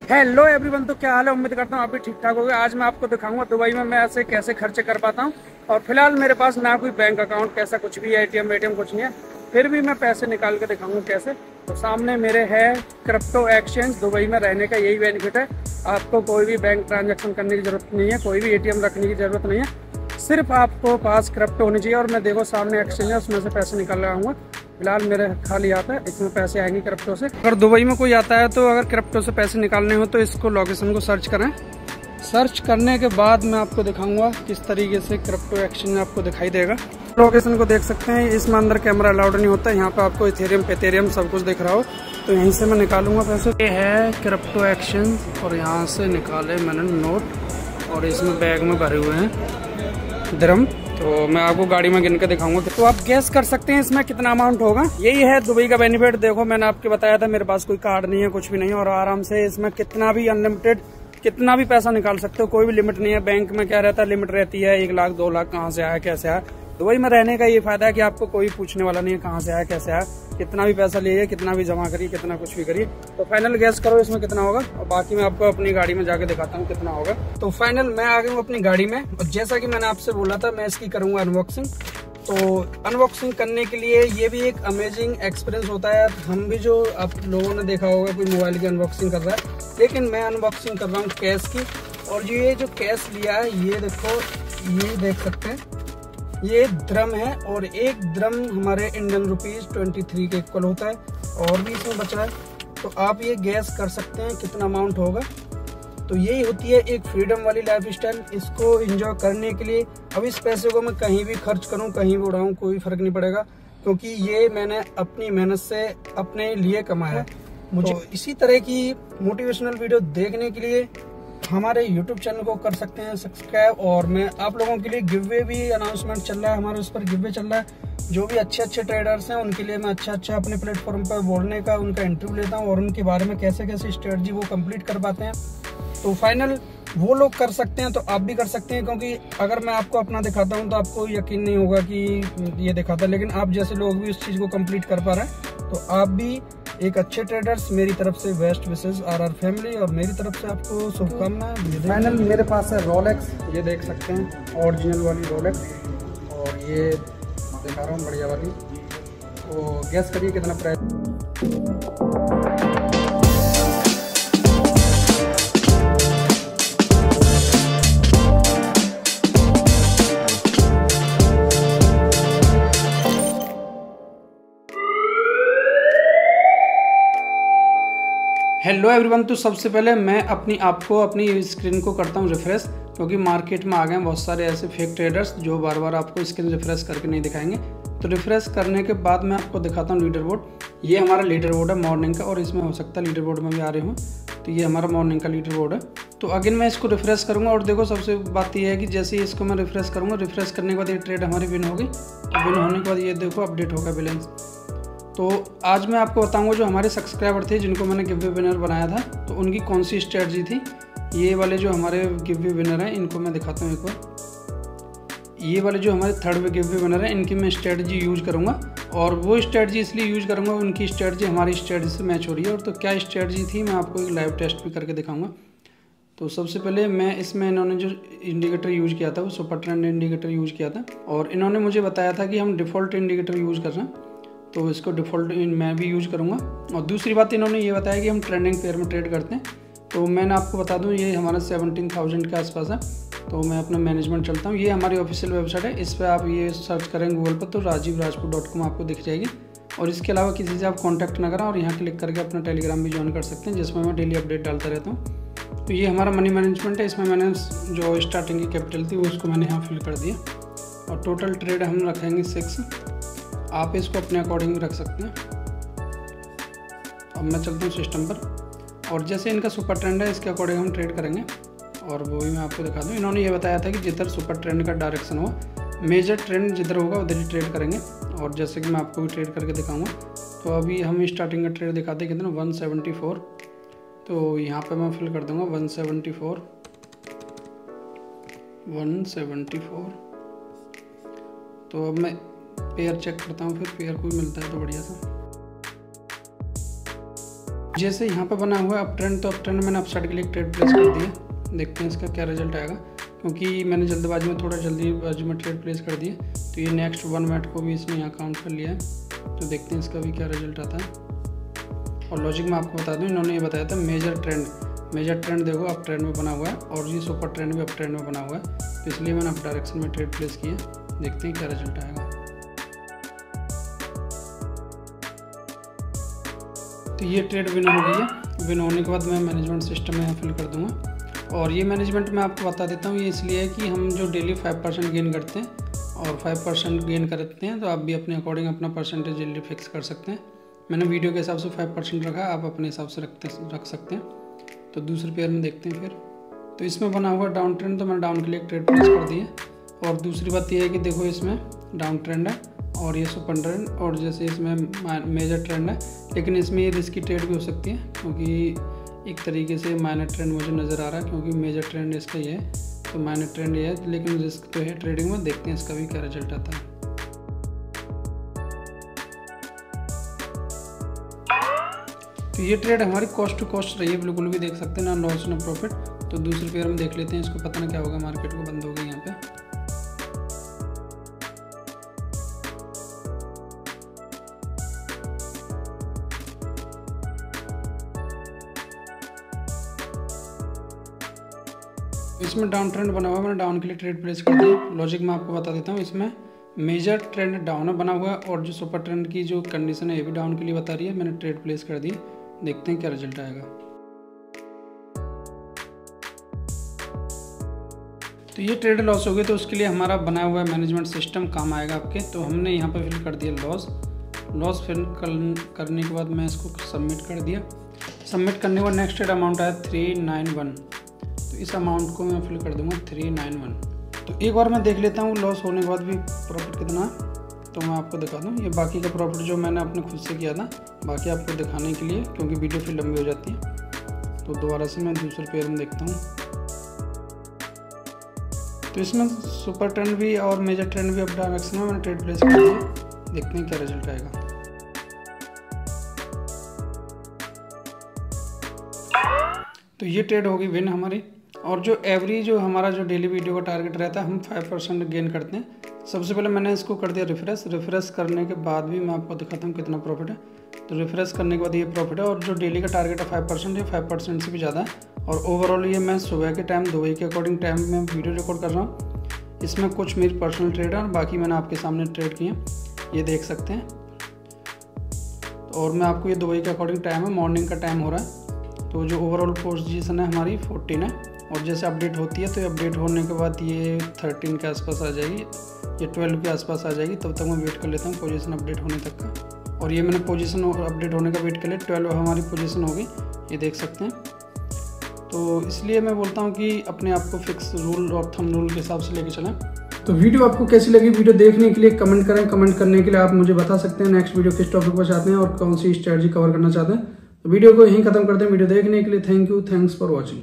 Hello everyone, तो क्या हाल है। उम्मीद करता हूँ आप भी ठीक ठाक होंगे। आज मैं आपको दिखाऊंगा दुबई में मैं ऐसे कैसे खर्चे कर पाता हूँ। और फिलहाल मेरे पास ना कोई बैंक अकाउंट कैसा कुछ भी है, एटीएम कुछ नहीं है, फिर भी मैं पैसे निकाल के दिखाऊंगा कैसे। तो सामने मेरे है क्रिप्टो एक्सचेंज। दुबई में रहने का यही बेनिफिट है, आपको कोई भी बैंक ट्रांजेक्शन करने की जरूरत नहीं है, कोई भी एटीएम रखने की जरूरत नहीं है, सिर्फ आपको पास क्रिप्टो होनी चाहिए। और मैं देखो सामने एक्सचेंज है, उसमें से पैसे निकाल रहा हूँ। फिलहाल मेरे खाली आता है, इसमें पैसे आएंगे क्रिप्टो से। अगर दुबई में कोई आता है तो अगर क्रिप्टो से पैसे निकालने हो तो इसको लोकेशन को सर्च करें। सर्च करने के बाद मैं आपको दिखाऊंगा किस तरीके से क्रिप्टो एक्सचेंज आपको दिखाई देगा। लोकेशन को देख सकते हैं, इसमें अंदर कैमरा अलाउड नहीं होता है। यहाँ पे आपको इथेरियम पेथेरियम सब कुछ दिख रहा हो, तो यहीं से मैं निकालूंगा पैसे। ये है क्रिप्टो एक्सचेंज और यहाँ से निकाले मैंने नोट और इसमें बैग में भरे हुए हैं दिरहम। तो मैं आपको गाड़ी में गिन के दिखाऊंगा, तो आप गैस कर सकते हैं इसमें कितना अमाउंट होगा। यही है दुबई का बेनिफिट। देखो मैंने आपको बताया था मेरे पास कोई कार्ड नहीं है, कुछ भी नहीं है, और आराम से इसमें कितना भी अनलिमिटेड कितना भी पैसा निकाल सकते हो, कोई भी लिमिट नहीं है। बैंक में क्या रहता है, लिमिट रहती है 1 लाख 2 लाख, कहाँ से आया कैसे आया। दुबई में रहने का ये फायदा है कि आपको कोई पूछने वाला नहीं है कहाँ से आया कैसे आया, कितना भी पैसा लिए, कितना भी जमा करिए, कितना कुछ भी करिए। तो फाइनल गैस करो इसमें कितना होगा, और बाकी मैं आपको अपनी गाड़ी में जाके दिखाता हूँ कितना होगा। तो फाइनल मैं आ गया हूँ अपनी गाड़ी में, और जैसा कि मैंने आपसे बोला था मैं इसकी करूंगा अनबॉक्सिंग। तो अनबॉक्सिंग करने के लिए ये भी एक अमेजिंग एक्सपीरियंस होता है। हम भी जो आप लोगों ने देखा होगा कोई मोबाइल की अनबॉक्सिंग कर रहा है, लेकिन मैं अनबॉक्सिंग कर रहा हूँ कैश की। और ये जो कैश लिया है ये देखो, ये देख सकते हैं, ये द्रम है और एक द्रम हमारे इंडियन रुपीज 23 के इक्वल होता है, और भी इसमें बचा है। तो आप ये गैस कर सकते हैं कितना अमाउंट होगा। तो यही होती है एक फ्रीडम वाली लाइफ स्टाइल। इसको एंजॉय करने के लिए अब इस पैसे को मैं कहीं भी खर्च करूं, कहीं भी उड़ाऊं, कोई फर्क नहीं पड़ेगा, क्योंकि ये मैंने अपनी मेहनत से अपने लिए कमाया है। मुझे तो इसी तरह की मोटिवेशनल वीडियो देखने के लिए हमारे YouTube चैनल को कर सकते हैं सब्सक्राइब। और मैं आप लोगों के लिए गिववे भी अनाउंसमेंट चल रहा है, हमारे उस पर गिववे चल रहा है। जो भी अच्छे ट्रेडर्स हैं उनके लिए मैं अच्छा अपने प्लेटफॉर्म पर बोलने का उनका इंटरव्यू लेता हूं, और उनके बारे में कैसे कैसे स्ट्रेटजी वो कंप्लीट कर पाते हैं। तो फाइनल वो लोग कर सकते हैं तो आप भी कर सकते हैं, क्योंकि अगर मैं आपको अपना दिखाता हूं तो आपको यकीन नहीं होगा कि ये दिखाता, लेकिन आप जैसे लोग भी उस चीज को कंप्लीट कर पा रहे हैं, तो आप भी एक अच्छे ट्रेडर्स। मेरी तरफ से बेस्ट विशेष RR फैमिली, और मेरी तरफ से आपको शुभकामनाएं। फाइनल मेरे पास है रोलेक्स, ये देख सकते हैं ओरिजिनल वाली रोलेक्स, और ये दिखा रहा हूँ बढ़िया वाली। तो गैस करिए कितना प्राइस। हेलो एवरीवन, तो सबसे पहले मैं अपनी स्क्रीन को करता हूं रिफ्रेश, क्योंकि मार्केट में आ गए हैं बहुत सारे ऐसे फेक ट्रेडर्स जो बार बार आपको स्क्रीन रिफ्रेश करके नहीं दिखाएंगे। तो रिफ्रेश करने के बाद मैं आपको दिखाता हूं लीडर बोर्ड। ये हमारा लीडर बोर्ड है मॉर्निंग का, और इसमें हो सकता है लीडर बोर्ड में भी आ रहे हो। तो ये हमारा मॉर्निंग का लीडर बोर्ड है। तो अगेन मैं इसको रिफ्रेश करूँगा, और देखो सबसे बात यह है कि जैसे ही इसको मैं रिफ्रेश करूँगा, रिफ्रेश करने के बाद ये ट्रेड हमारी विन होगी। तो विन होने के बाद ये देखो अपडेट होगा बैलेंस। तो आज मैं आपको बताऊंगा जो हमारे सब्सक्राइबर थे जिनको मैंने गिववे विनर बनाया था, तो उनकी कौन सी स्ट्रेटजी थी। ये वाले जो हमारे गिववे विनर हैं इनको मैं दिखाता हूँ एक बार। ये वाले जो हमारे थर्ड गिववे विनर हैं इनकी मैं स्ट्रेटजी यूज़ करूँगा, और वो स्ट्रेटजी इसलिए यूज़ करूँगा उनकी स्ट्रेटजी हमारी स्ट्रेटजी से मैच हो रही है। और तो क्या स्ट्रेटजी थी मैं आपको एक लाइव टेस्ट भी करके दिखाऊँगा। तो सबसे पहले मैं इसमें इन्होंने जो इंडिकेटर यूज़ किया था वो सुपर ट्रेंड इंडिकेटर यूज़ किया था, और इन्होंने मुझे बताया था कि हम डिफ़ॉल्ट इंडिकेटर यूज़ कर रहे हैं, तो इसको डिफ़ॉल्ट मैं भी यूज़ करूँगा। और दूसरी बात इन्होंने ये बताया कि हम ट्रेंडिंग पेयर में ट्रेड करते हैं। तो मैंने आपको बता दूँ ये हमारा 17,000 के आसपास है। तो मैं अपना मैनेजमेंट चलता हूँ। ये हमारी ऑफिशियल वेबसाइट है, इस पर आप ये सर्च करें गूगल पर तो rajivrajput.com आपको दिख जाएगी। और इसके अलावा किसी से आप कॉन्टैक्ट ना करें, और यहाँ क्लिक करके अपना टेलीग्राम भी ज्वाइन कर सकते हैं, जिसमें मैं डेली अपडेट डालता रहता हूँ। तो ये हमारा मनी मैनेजमेंट है, इसमें मैंने जो स्टार्टिंग की कैपिटल थी वो उसको मैंने यहाँ फिल कर दिया, और टोटल ट्रेड हम रखेंगे 6। आप इसको अपने अकॉर्डिंग रख सकते हैं। अब मैं चलता हूँ सिस्टम पर, और जैसे इनका सुपर ट्रेंड है इसके अकॉर्डिंग हम ट्रेड करेंगे, और वो भी मैं आपको दिखा दूँ। इन्होंने ये बताया था कि जिधर सुपर ट्रेंड का डायरेक्शन हो, मेजर ट्रेंड जिधर होगा उधर ही ट्रेड करेंगे, और जैसे कि मैं आपको भी ट्रेड करके दिखाऊंगा। तो अभी हम स्टार्टिंग का ट्रेड दिखाते हैं कितना 174। तो यहाँ पे मैं फिल कर दूँगा 174। तो अब मैं पेयर चेक करता हूँ, फिर पेयर कोई मिलता है तो बढ़िया सा। जैसे यहाँ पे बना हुआ है अप ट्रेंड, तो अप ट्रेंड मैंने अप साइड के लिए ट्रेड प्लेस कर दिया। देखते हैं इसका क्या रिजल्ट आएगा, क्योंकि मैंने जल्दबाजी में ट्रेड प्लेस कर दिया। तो ये नेक्स्ट 1 मिनट को भी इसने यहाँ काउंट कर लिया है। तो देखते हैं इसका भी क्या रिजल्ट आता है। और लॉजिक में आपको बता दूँ, इन्होंने ये बताया था मेजर ट्रेंड देखो अप ट्रेंड में बना हुआ है और ये सुपर ट्रेंड भी अप ट्रेंड में बना हुआ है। तो इसलिए मैंने अप डायरेक्शन में ट्रेड प्लेस किया। देखते हैं क्या रिजल्ट आएगा। तो ये ट्रेड विन हो गई है। विन होने के बाद मैं मैनेजमेंट सिस्टम में फिल कर दूंगा। और ये मैनेजमेंट मैं आपको बता देता हूँ, ये इसलिए है कि हम जो डेली 5% गेन करते हैं और 5% गेन करते हैं, तो आप भी अपने अकॉर्डिंग अपना परसेंटेज डेली फिक्स कर सकते हैं। मैंने वीडियो के हिसाब से 5% रखा, आप अपने हिसाब से रख सकते हैं। तो दूसरे पेयर में देखते हैं फिर। तो इसमें बना हुआ डाउन ट्रेंड, तो मैंने डाउन के लिए एक ट्रेड प्लेस कर दिया। और दूसरी बात यह है कि देखो इसमें डाउन ट्रेंड है और ये सुपर ट्रेंड, और जैसे इसमें मेजर ट्रेंड है, लेकिन इसमें ये रिस्की ट्रेड भी हो सकती है, क्योंकि एक तरीके से माइनर ट्रेंड मुझे नज़र आ रहा है, क्योंकि मेजर ट्रेंड इसका ये है, तो माइनर ट्रेंड ये है, लेकिन रिस्क तो है ट्रेडिंग में। देखते हैं इसका भी क्या रिजल्ट आता है। तो ये ट्रेड हमारी कॉस्ट टू कॉस्ट रही है, बिल्कुल भी देख सकते हैं, ना लॉस ना प्रॉफिट। तो दूसरे पेयर में देख लेते हैं, इसको पता ना क्या होगा, मार्केट को बंद हो गई यहाँ पे। इसमें डाउन ट्रेंड बना हुआ है, मैंने डाउन के लिए ट्रेड प्लेस कर दिया। लॉजिक मैं आपको बता देता हूँ, इसमें मेजर ट्रेंड डाउन बना हुआ है और जो सुपर ट्रेंड की जो कंडीशन है ये भी डाउन के लिए बता रही है। मैंने ट्रेड प्लेस कर दी। देखते हैं क्या रिजल्ट आएगा। तो ये ट्रेड लॉस हो गई, तो उसके लिए हमारा बना हुआ मैनेजमेंट सिस्टम काम आएगा आपके। तो हमने यहाँ पे फिल कर दिया लॉस फिल करने के बाद मैं इसको सबमिट कर दिया। सबमिट करने के बाद नेक्स्ट ट्रेड अमाउंट आया 391। तो इस अमाउंट को मैं फिल कर दूंगा 391। तो एक बार मैं देख लेता हूँ लॉस होने के बाद भी प्रॉफिट कितना है, तो मैं आपको दिखा दूँ। ये बाकी का प्रॉफिट जो मैंने अपने खुद से किया था, बाकी आपको दिखाने के लिए, क्योंकि वीडियो फिर लंबी हो जाती है। तो दोबारा से मैं दूसरे पेयर में देखता हूँ। तो इसमें सुपर ट्रेंड भी और मेजर ट्रेंड भी अप डायरेक्शन में मैंने ट्रेड प्लेस कर दिया। देखते हैं क्या रिजल्ट आएगा। तो ये ट्रेड होगी विन हमारी। और जो जो हमारा जो डेली वीडियो का टारगेट रहता है, हम 5% गेन करते हैं। सबसे पहले मैंने इसको कर दिया रिफ्रेश करने के बाद भी मैं आपको दिखाता हूँ कितना प्रॉफिट है। तो रिफ्रेश करने के बाद ये प्रॉफिट है, और जो डेली का टारगेट है 5%, ये 5% से भी ज़्यादा है। और ओवरऑल ये मैं सुबह के टाइम दुबई के अकॉर्डिंग टाइम में वीडियो रिकॉर्ड कर रहा हूँ। इसमें कुछ मेरी पर्सनल ट्रेड है और बाकी मैंने आपके सामने ट्रेड किए, ये देख सकते हैं। और मैं आपको ये दुबई के अकॉर्डिंग टाइम है, मॉर्निंग का टाइम हो रहा है। तो जो ओवरऑल पोजीशन है हमारी 14 है, और जैसे अपडेट होती है तो अपडेट होने के बाद ये 13 के आसपास आ जाएगी, ये 12 के आसपास आ जाएगी। तब तक मैं वेट कर लेता हूँ पोजीशन अपडेट होने तक का। और ये मैंने पोजीशन अपडेट होने का वेट कर लिया, 12 हमारी पोजीशन होगी, ये देख सकते हैं। तो इसलिए मैं बोलता हूँ कि अपने आप को फिक्स रूल और थंब रूल के हिसाब से लेके चलें। तो वीडियो आपको कैसी लगी, वीडियो देखने के लिए कमेंट करें। कमेंट करने के लिए आप मुझे बता सकते हैं नेक्स्ट वीडियो किस टॉपिक पर चाहते हैं और कौन सी स्ट्रेटजी कवर करना चाहते हैं। तो वीडियो को यहीं खत्म करते हैं। वीडियो देखने के लिए thank you, thanks for watching.